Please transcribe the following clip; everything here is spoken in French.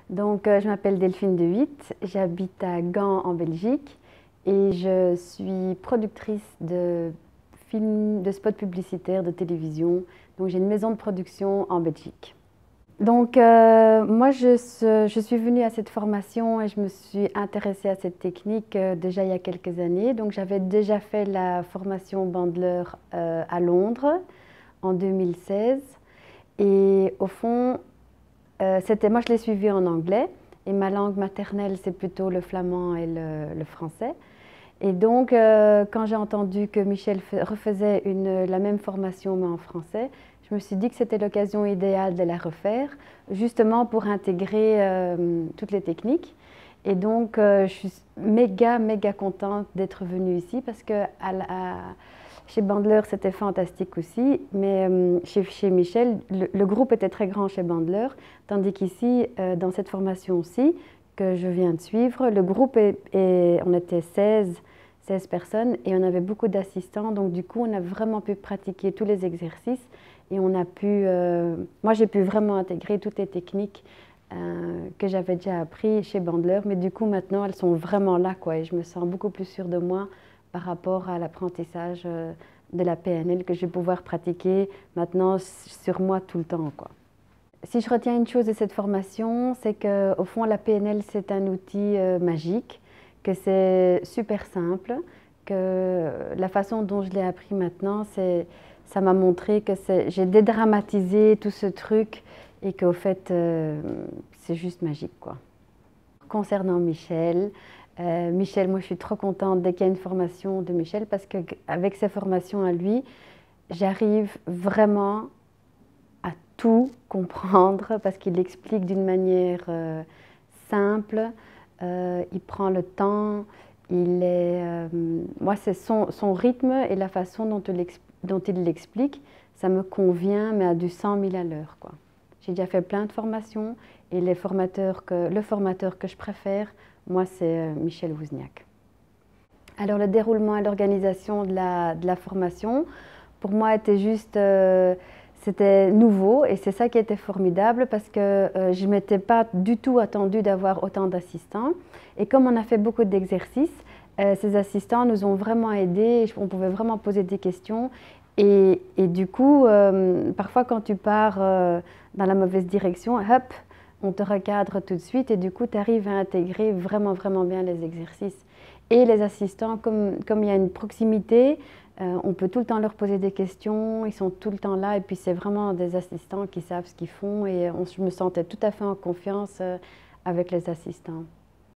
Je m'appelle Delphine De Witt, j'habite à Gand en Belgique et je suis productrice de films, de spots publicitaires, de télévision. Donc j'ai une maison de production en Belgique. Moi je suis venue à cette formation et je me suis intéressée à cette technique déjà il y a quelques années. Donc j'avais déjà fait la formation Bandler à Londres en 2016 et au fond moi je l'ai suivi en anglais et ma langue maternelle c'est plutôt le flamand et le français. Quand j'ai entendu que Michel refaisait la même formation mais en français, je me suis dit que c'était l'occasion idéale de la refaire, justement pour intégrer toutes les techniques. Je suis méga contente d'être venue ici parce que chez Bandler, c'était fantastique aussi, mais chez Michel, le groupe était très grand chez Bandler, tandis qu'ici, dans cette formation-ci, que je viens de suivre, le groupe on était 16 personnes et on avait beaucoup d'assistants, donc du coup, on a vraiment pu pratiquer tous les exercices et moi, j'ai pu vraiment intégrer toutes les techniques que j'avais déjà appris chez Bandler, mais du coup, maintenant, elles sont vraiment là, quoi, et je me sens beaucoup plus sûre de moi par rapport à l'apprentissage de la PNL que je vais pouvoir pratiquer maintenant sur moi tout le temps, quoi. Si je retiens une chose de cette formation, c'est qu'au fond, la PNL, c'est un outil magique, que c'est super simple, que la façon dont je l'ai appris maintenant, ça m'a montré que j'ai dédramatisé tout ce truc et qu'au fait, c'est juste magique, quoi. Concernant Michel, moi je suis trop contente dès qu'il y a une formation de Michel parce qu'avec ses formations à lui, j'arrive vraiment à tout comprendre parce qu'il l'explique d'une manière simple, il prend le temps, moi c'est son rythme et la façon dont il l'explique, ça me convient mais à du 100 000 à l'heure, quoi. J'ai déjà fait plein de formations et le formateur que je préfère, moi, c'est Michel Wouzniak. Alors, le déroulement et l'organisation de la formation, pour moi, c'était nouveau et c'est ça qui était formidable parce que je ne m'étais pas du tout attendue d'avoir autant d'assistants. Et comme on a fait beaucoup d'exercices, ces assistants nous ont vraiment aidés, on pouvait vraiment poser des questions. Et du coup, parfois quand tu pars dans la mauvaise direction, hop, on te recadre tout de suite et du coup, tu arrives à intégrer vraiment bien les exercices. Et les assistants, comme il y a une proximité, on peut tout le temps leur poser des questions, ils sont tout le temps là et puis c'est vraiment des assistants qui savent ce qu'ils font et je me sentais tout à fait en confiance avec les assistants.